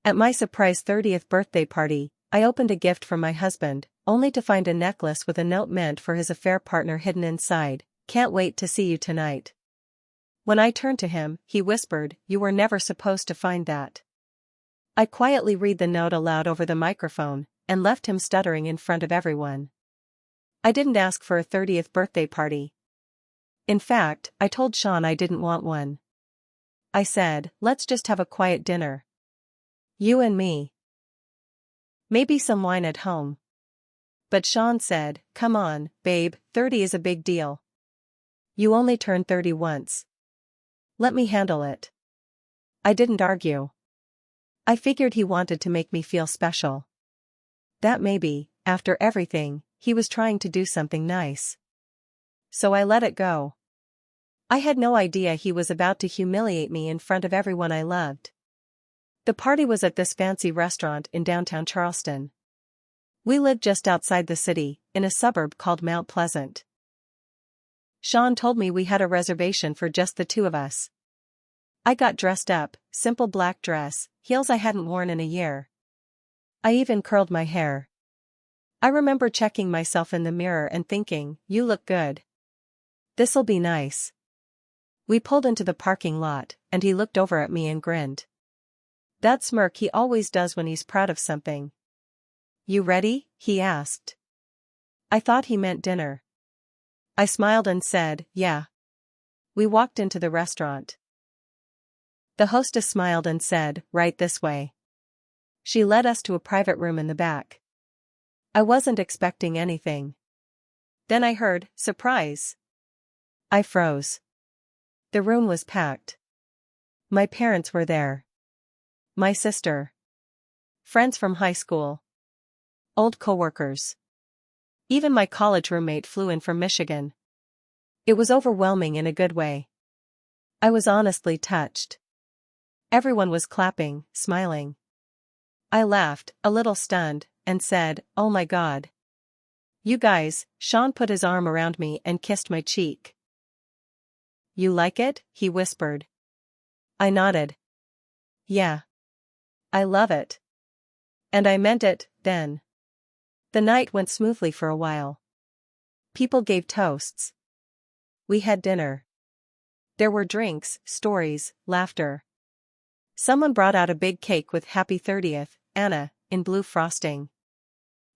At my surprise 30th birthday party, I opened a gift from my husband, only to find a necklace with a note meant for his affair partner hidden inside. Can't wait to see you tonight. When I turned to him, he whispered, "You were never supposed to find that." I quietly read the note aloud over the microphone, and left him stuttering in front of everyone. I didn't ask for a 30th birthday party. In fact, I told Sean I didn't want one. I said, let's just have a quiet dinner. You and me. Maybe some wine at home. But Sean said, come on, babe, 30 is a big deal. You only turned 30 once. Let me handle it. I didn't argue. I figured he wanted to make me feel special. That maybe, after everything, he was trying to do something nice. So I let it go. I had no idea he was about to humiliate me in front of everyone I loved. The party was at this fancy restaurant in downtown Charleston. We lived just outside the city, in a suburb called Mount Pleasant. Sean told me we had a reservation for just the two of us. I got dressed up, simple black dress, heels I hadn't worn in a year. I even curled my hair. I remember checking myself in the mirror and thinking, you look good. This'll be nice. We pulled into the parking lot, and he looked over at me and grinned. That smirk he always does when he's proud of something. You ready? He asked. I thought he meant dinner. I smiled and said, yeah. We walked into the restaurant. The hostess smiled and said, right this way. She led us to a private room in the back. I wasn't expecting anything. Then I heard, surprise. I froze. The room was packed. My parents were there. My sister. Friends from high school. Old coworkers. Even my college roommate flew in from Michigan. It was overwhelming in a good way. I was honestly touched. Everyone was clapping, smiling. I laughed, a little stunned, and said, oh my God. You guys. Sean put his arm around me and kissed my cheek. You like it? He whispered. I nodded. Yeah. I love it. And I meant it, then. The night went smoothly for a while. People gave toasts. We had dinner. There were drinks, stories, laughter. Someone brought out a big cake with Happy 30th, Anna, in blue frosting.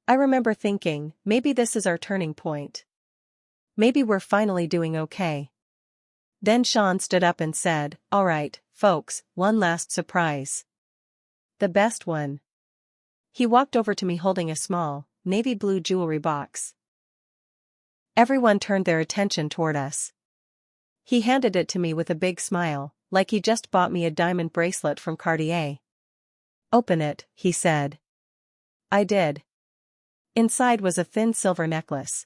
I remember thinking, maybe this is our turning point. Maybe we're finally doing okay. Then Sean stood up and said, all right, folks, one last surprise. The best one. He walked over to me holding a small, navy blue jewelry box. Everyone turned their attention toward us. He handed it to me with a big smile, like he just bought me a diamond bracelet from Cartier. Open it, he said. I did. Inside was a thin silver necklace.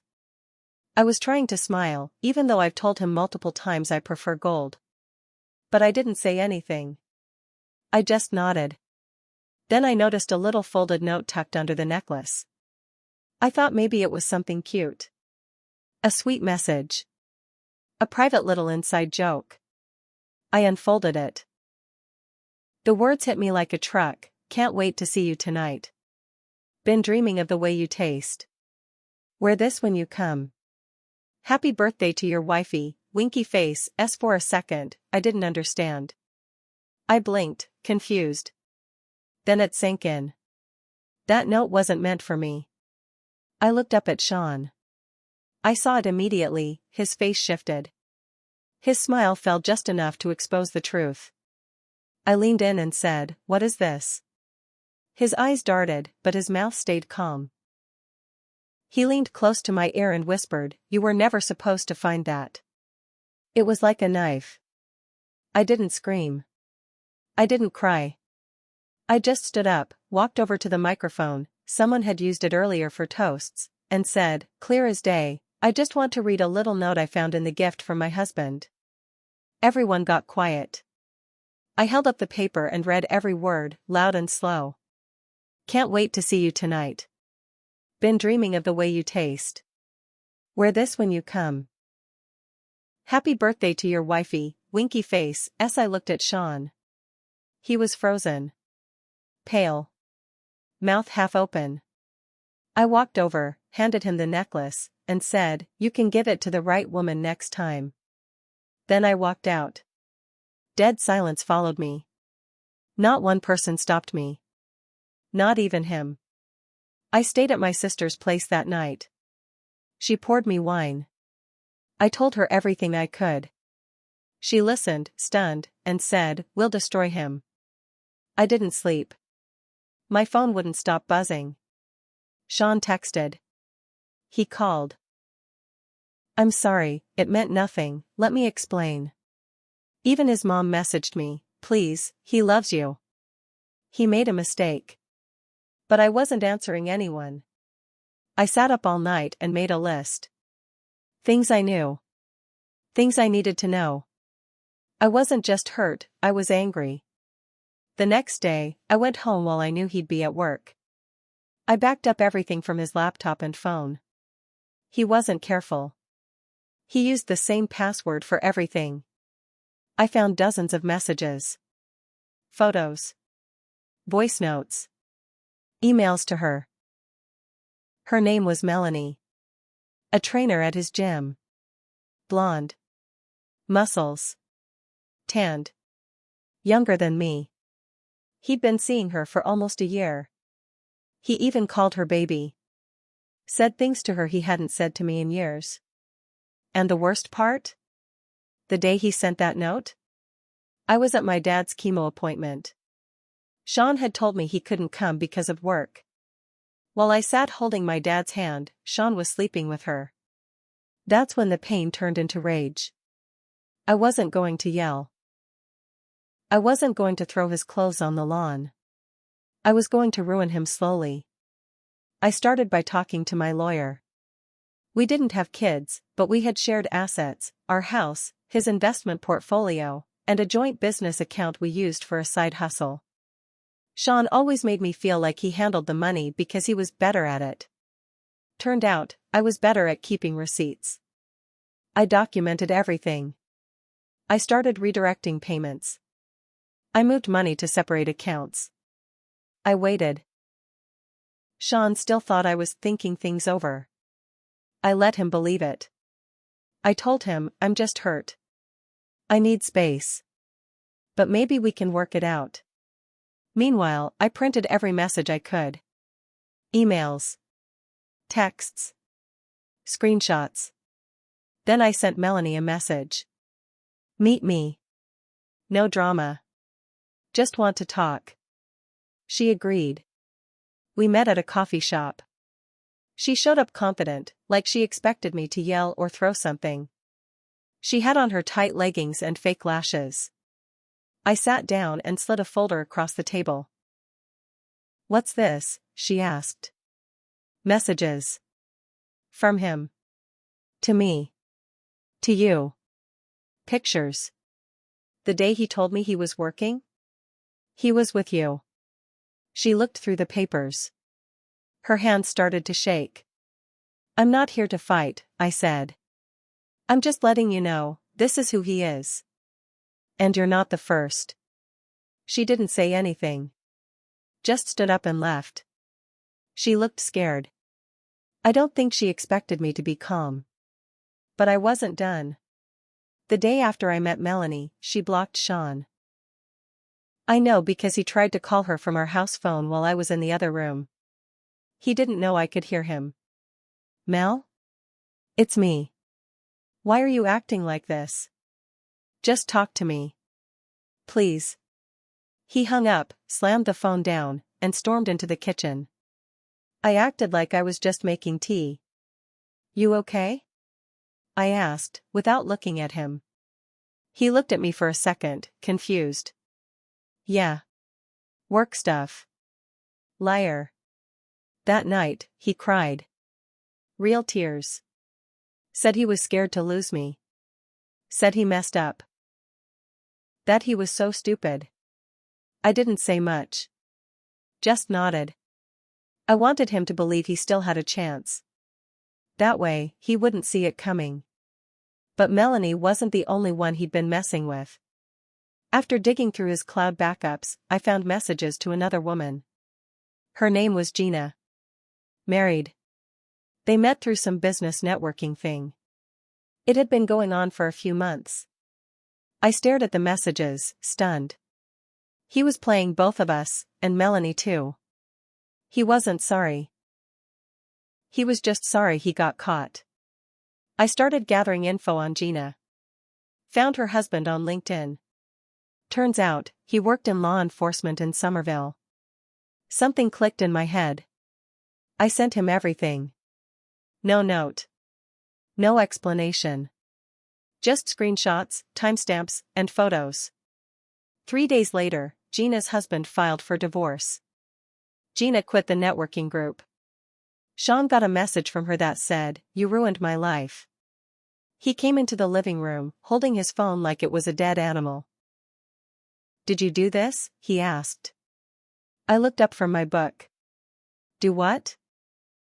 I was trying to smile, even though I've told him multiple times I prefer gold. But I didn't say anything. I just nodded. Then I noticed a little folded note tucked under the necklace. I thought maybe it was something cute. A sweet message. A private little inside joke. I unfolded it. The words hit me like a truck, can't wait to see you tonight. Been dreaming of the way you taste. Wear this when you come. Happy birthday to your wifey, winky face. For a second, I didn't understand. I blinked, confused. Then it sank in. That note wasn't meant for me. I looked up at Sean. I saw it immediately, his face shifted. His smile fell just enough to expose the truth. I leaned in and said, what is this? His eyes darted, but his mouth stayed calm. He leaned close to my ear and whispered, you were never supposed to find that. It was like a knife. I didn't scream. I didn't cry. I just stood up, walked over to the microphone, someone had used it earlier for toasts, and said, clear as day, I just want to read a little note I found in the gift from my husband. Everyone got quiet. I held up the paper and read every word, loud and slow. Can't wait to see you tonight. Been dreaming of the way you taste. Wear this when you come. Happy birthday to your wifey, winky face. I looked at Sean. He was frozen. pale. Mouth half open. I walked over, handed him the necklace, and said, "You can give it to the right woman next time." Then I walked out. Dead silence followed me. Not one person stopped me. Not even him. I stayed at my sister's place that night. She poured me wine. I told her everything I could. She listened, stunned, and said, "We'll destroy him." I didn't sleep. My phone wouldn't stop buzzing. Sean texted. He called. "I'm sorry, it meant nothing, let me explain." Even his mom messaged me, "Please, he loves you." He made a mistake. But I wasn't answering anyone. I sat up all night and made a list. Things I knew. Things I needed to know. I wasn't just hurt, I was angry. The next day, I went home while I knew he'd be at work. I backed up everything from his laptop and phone. He wasn't careful. He used the same password for everything. I found dozens of messages. Photos. Voice notes. Emails to her. Her name was Melanie. A trainer at his gym. Blonde. Muscles. Tanned. Younger than me. He'd been seeing her for almost a year. He even called her baby. Said things to her he hadn't said to me in years. And the worst part? The day he sent that note? I was at my dad's chemo appointment. Sean had told me he couldn't come because of work. While I sat holding my dad's hand, Sean was sleeping with her. That's when the pain turned into rage. I wasn't going to yell. I wasn't going to throw his clothes on the lawn. I was going to ruin him slowly. I started by talking to my lawyer. We didn't have kids, but we had shared assets, our house, his investment portfolio, and a joint business account we used for a side hustle. Sean always made me feel like he handled the money because he was better at it. Turned out, I was better at keeping receipts. I documented everything. I started redirecting payments. I moved money to separate accounts. I waited. Sean still thought I was thinking things over. I let him believe it. I told him, "I'm just hurt. I need space. But maybe we can work it out." Meanwhile, I printed every message I could. Emails. Texts. Screenshots. Then I sent Melanie a message. "Meet me. No drama. Just want to talk." She agreed. We met at a coffee shop. She showed up confident, like she expected me to yell or throw something. She had on her tight leggings and fake lashes. I sat down and slid a folder across the table. "What's this?" she asked. "Messages. From him. To me. To you. Pictures. The day he told me he was working? He was with you." She looked through the papers. Her hands started to shake. "I'm not here to fight," I said. "I'm just letting you know, this is who he is. And you're not the first." She didn't say anything. Just stood up and left. She looked scared. I don't think she expected me to be calm. But I wasn't done. The day after I met Melanie, she blocked Sean. I know because he tried to call her from our house phone while I was in the other room. He didn't know I could hear him. "Mel? It's me. Why are you acting like this? Just talk to me. Please." He hung up, slammed the phone down, and stormed into the kitchen. I acted like I was just making tea. "You okay?" I asked, without looking at him. He looked at me for a second, confused. "Yeah. Work stuff. Liar." That night, he cried. Real tears. Said he was scared to lose me. Said he messed up. That he was so stupid. I didn't say much. Just nodded. I wanted him to believe he still had a chance. That way, he wouldn't see it coming. But Melanie wasn't the only one he'd been messing with. After digging through his cloud backups, I found messages to another woman. Her name was Gina. Married. They met through some business networking thing. It had been going on for a few months. I stared at the messages, stunned. He was playing both of us, and Melanie too. He wasn't sorry. He was just sorry he got caught. I started gathering info on Gina. Found her husband on LinkedIn. Turns out, he worked in law enforcement in Somerville. Something clicked in my head. I sent him everything. No note. No explanation. Just screenshots, timestamps, and photos. 3 days later, Gina's husband filed for divorce. Gina quit the networking group. Sean got a message from her that said, "You ruined my life." He came into the living room, holding his phone like it was a dead animal. "Did you do this?" he asked. I looked up from my book. "Do what?"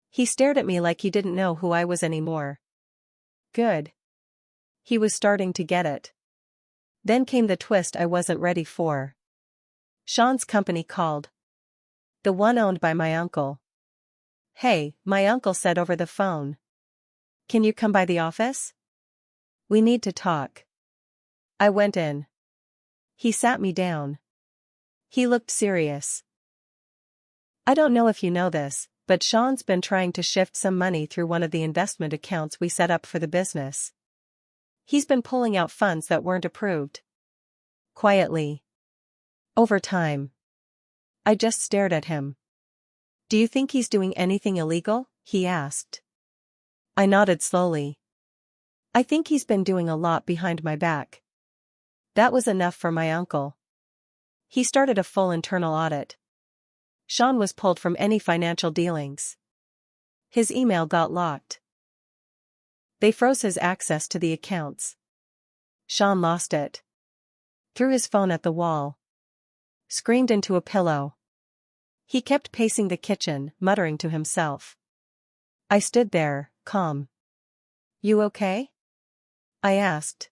He stared at me like he didn't know who I was anymore. Good. He was starting to get it. Then came the twist I wasn't ready for. Sean's company called. The one owned by my uncle. "Hey," my uncle said over the phone. "Can you come by the office? We need to talk." I went in. He sat me down. He looked serious. "I don't know if you know this, but Sean's been trying to shift some money through one of the investment accounts we set up for the business. He's been pulling out funds that weren't approved." Quietly. Over time. I just stared at him. "Do you think he's doing anything illegal?" he asked. I nodded slowly. "I think he's been doing a lot behind my back." That was enough for my uncle. He started a full internal audit. Sean was pulled from any financial dealings. His email got locked. They froze his access to the accounts. Sean lost it. Threw his phone at the wall. Screamed into a pillow. He kept pacing the kitchen, muttering to himself. I stood there, calm. "You okay?" I asked.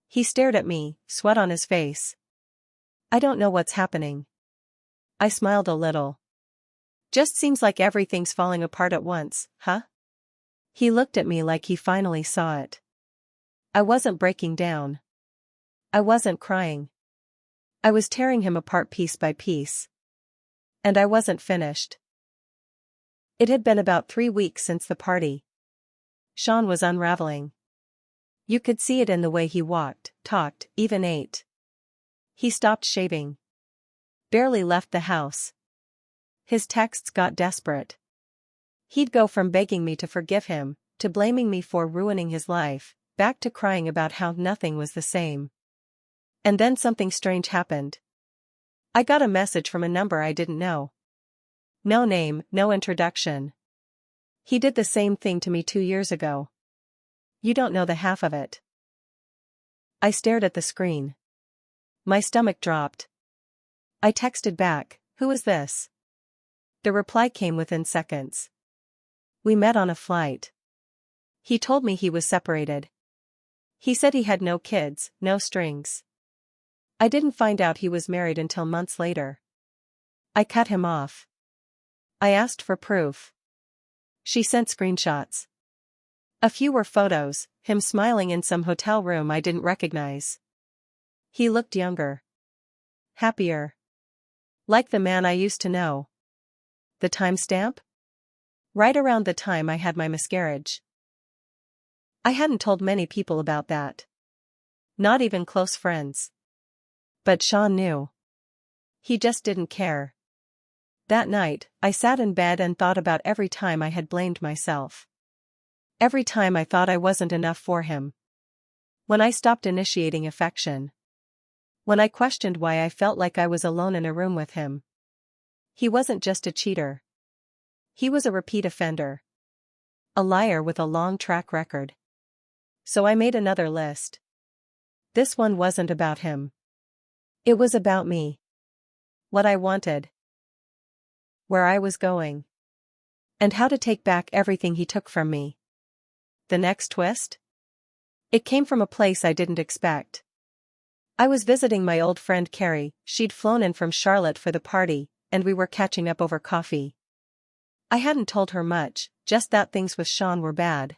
He stared at me, sweat on his face. "I don't know what's happening." I smiled a little. "Just seems like everything's falling apart at once, huh?" He looked at me like he finally saw it. I wasn't breaking down. I wasn't crying. I was tearing him apart piece by piece. And I wasn't finished. It had been about 3 weeks since the party. Sean was unraveling. You could see it in the way he walked, talked, even ate. He stopped shaving. Barely left the house. His texts got desperate. He'd go from begging me to forgive him, to blaming me for ruining his life, back to crying about how nothing was the same. And then something strange happened. I got a message from a number I didn't know. No name, no introduction. He did the same thing to me 2 years ago. You don't know the half of it. I stared at the screen. My stomach dropped. I texted back, "Who is this?" The reply came within seconds. "We met on a flight." He told me he was separated. He said he had no kids, no strings. I didn't find out he was married until months later. I cut him off. I asked for proof. She sent screenshots. A few were photos, him smiling in some hotel room I didn't recognize. He looked younger. Happier. Like the man I used to know. The timestamp? Right around the time I had my miscarriage. I hadn't told many people about that. Not even close friends. But Sean knew. He just didn't care. That night, I sat in bed and thought about every time I had blamed myself. Every time I thought I wasn't enough for him. When I stopped initiating affection. When I questioned why I felt like I was alone in a room with him. He wasn't just a cheater. He was a repeat offender. A liar with a long track record. So I made another list. This one wasn't about him. It was about me. What I wanted. Where I was going. And how to take back everything he took from me. The next twist? It came from a place I didn't expect. I was visiting my old friend Carrie. She'd flown in from Charlotte for the party, and we were catching up over coffee. I hadn't told her much, just that things with Sean were bad.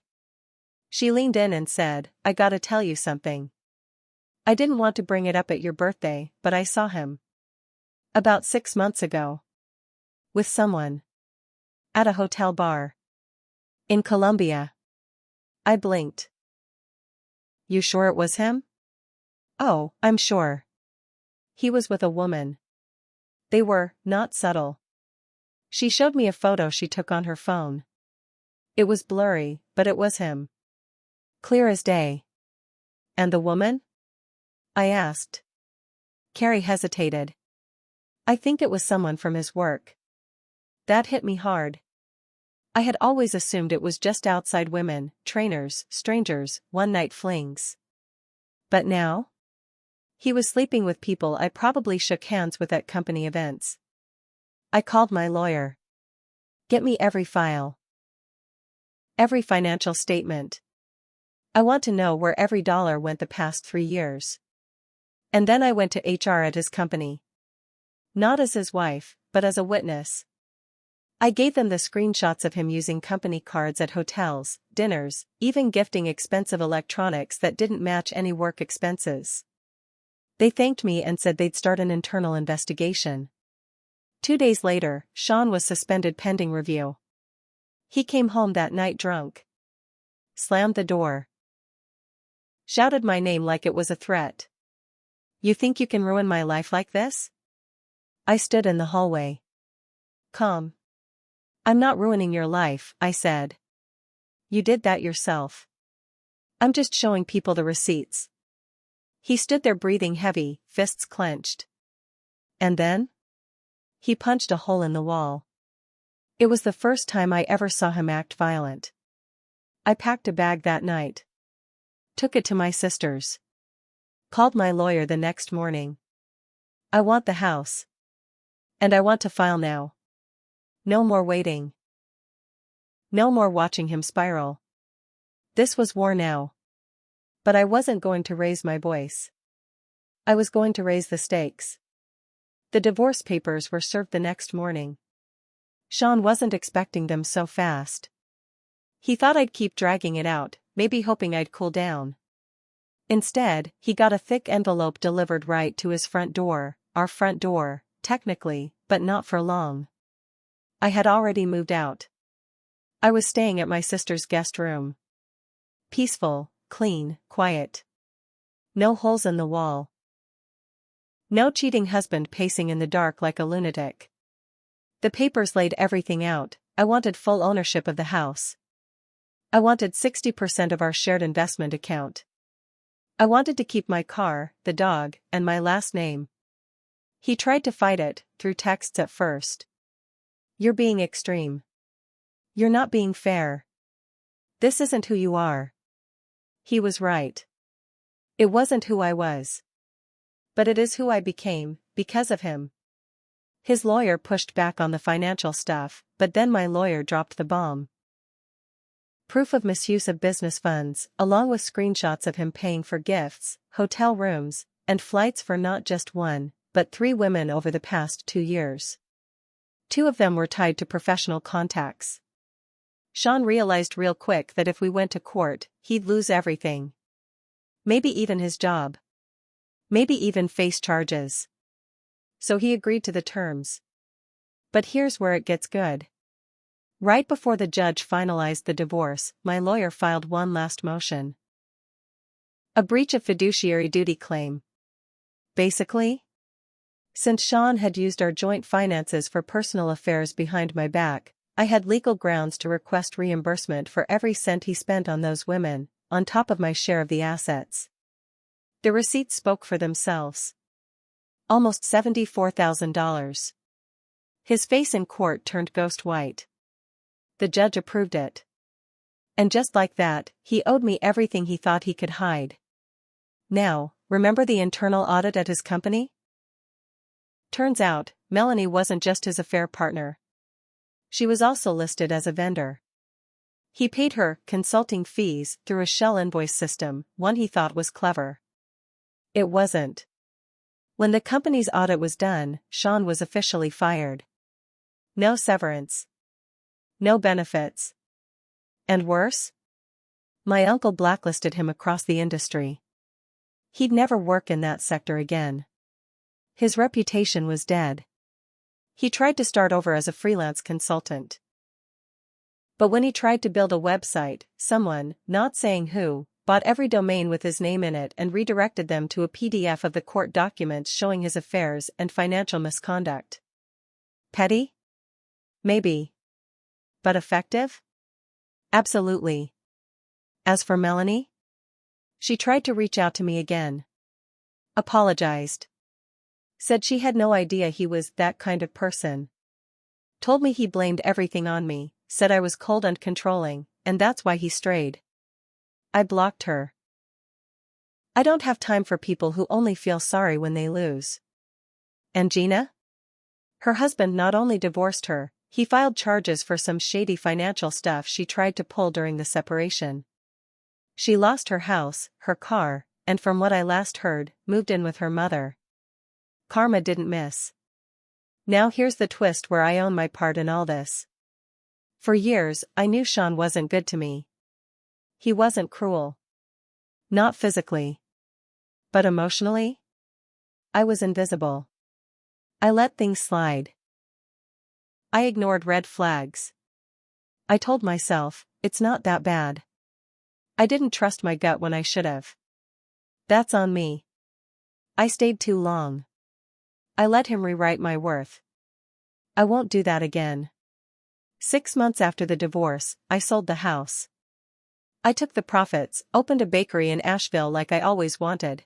She leaned in and said, "I gotta tell you something. I didn't want to bring it up at your birthday, but I saw him. About 6 months ago. With someone. At a hotel bar. In Colombia." I blinked. "You sure it was him?" "Oh, I'm sure. He was with a woman. They were, not subtle." She showed me a photo she took on her phone. It was blurry, but it was him. Clear as day. "And the woman?" I asked. Carrie hesitated. "I think it was someone from his work." That hit me hard. I had always assumed it was just outside women, trainers, strangers, one-night flings. But now? He was sleeping with people I probably shook hands with at company events. I called my lawyer. "Get me every file. Every financial statement. I want to know where every dollar went the past 3 years." And then I went to HR at his company. Not as his wife, but as a witness. I gave them the screenshots of him using company cards at hotels, dinners, even gifting expensive electronics that didn't match any work expenses. They thanked me and said they'd start an internal investigation. 2 days later, Sean was suspended pending review. He came home that night drunk. Slammed the door. Shouted my name like it was a threat. "You think you can ruin my life like this?" I stood in the hallway. Calm. "I'm not ruining your life," I said. "You did that yourself. I'm just showing people the receipts." He stood there breathing heavy, fists clenched. And then? He punched a hole in the wall. It was the first time I ever saw him act violent. I packed a bag that night. Took it to my sister's. Called my lawyer the next morning. "I want the house. And I want to file now. No more waiting. No more watching him spiral." This was war now. But I wasn't going to raise my voice. I was going to raise the stakes. The divorce papers were served the next morning. Sean wasn't expecting them so fast. He thought I'd keep dragging it out, maybe hoping I'd cool down. Instead, he got a thick envelope delivered right to his front door, our front door, technically, but not for long. I had already moved out. I was staying at my sister's guest room. Peaceful, clean, quiet. No holes in the wall. No cheating husband pacing in the dark like a lunatic. The papers laid everything out. I wanted full ownership of the house. I wanted 60% of our shared investment account. I wanted to keep my car, the dog, and my last name. He tried to fight it, through texts at first. "You're being extreme. You're not being fair. This isn't who you are." He was right. It wasn't who I was. But it is who I became, because of him. His lawyer pushed back on the financial stuff, but then my lawyer dropped the bomb. Proof of misuse of business funds, along with screenshots of him paying for gifts, hotel rooms, and flights for not just one, but 3 women over the past 2 years. 2 of them were tied to professional contacts. Sean realized real quick that if we went to court, he'd lose everything. Maybe even his job. Maybe even face charges. So he agreed to the terms. But here's where it gets good. Right before the judge finalized the divorce, my lawyer filed one last motion. A breach of fiduciary duty claim. Basically, since Sean had used our joint finances for personal affairs behind my back, I had legal grounds to request reimbursement for every cent he spent on those women, on top of my share of the assets. The receipts spoke for themselves. Almost $74,000. His face in court turned ghost white. The judge approved it. And just like that, he owed me everything he thought he could hide. Now, remember the internal audit at his company? Turns out, Melanie wasn't just his affair partner. She was also listed as a vendor. He paid her consulting fees through a shell invoice system, one he thought was clever. It wasn't. When the company's audit was done, Sean was officially fired. No severance. No benefits. And worse? My uncle blacklisted him across the industry. He'd never work in that sector again. His reputation was dead. He tried to start over as a freelance consultant. But when he tried to build a website, someone, not saying who, bought every domain with his name in it and redirected them to a PDF of the court documents showing his affairs and financial misconduct. Petty? Maybe. But effective? Absolutely. As for Melanie? She tried to reach out to me again. Apologized. Said she had no idea he was that kind of person. Told me he blamed everything on me, said I was cold and controlling, and that's why he strayed. I blocked her. I don't have time for people who only feel sorry when they lose. And Gina? Her husband not only divorced her, he filed charges for some shady financial stuff she tried to pull during the separation. She lost her house, her car, and from what I last heard, moved in with her mother. Karma didn't miss. Now here's the twist where I own my part in all this. For years, I knew Sean wasn't good to me. He wasn't cruel. Not physically. But emotionally? I was invisible. I let things slide. I ignored red flags. I told myself, it's not that bad. I didn't trust my gut when I should have. That's on me. I stayed too long. I let him rewrite my worth. I won't do that again. 6 months after the divorce, I sold the house. I took the profits, opened a bakery in Asheville like I always wanted.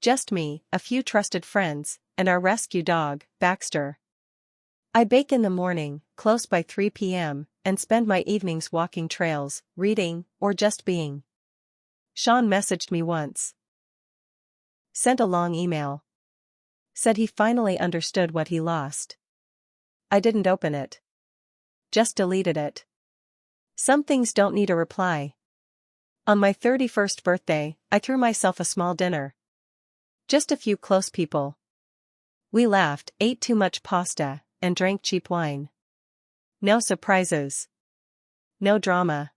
Just me, a few trusted friends, and our rescue dog, Baxter. I bake in the morning, close by 3 p.m., and spend my evenings walking trails, reading, or just being. Sean messaged me once. Sent a long email. Said he finally understood what he lost. I didn't open it. Just deleted it. Some things don't need a reply. On my 31st birthday, I threw myself a small dinner. Just a few close people. We laughed, ate too much pasta, and drank cheap wine. No surprises. No drama.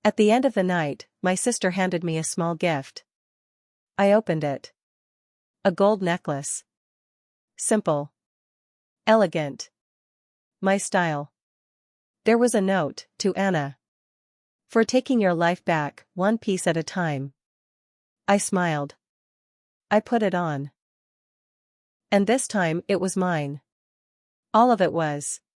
At the end of the night, my sister handed me a small gift. I opened it. A gold necklace. Simple. Elegant. My style. There was a note, to Anna. For taking your life back, one piece at a time. I smiled. I put it on. And this time it was mine. All of it was.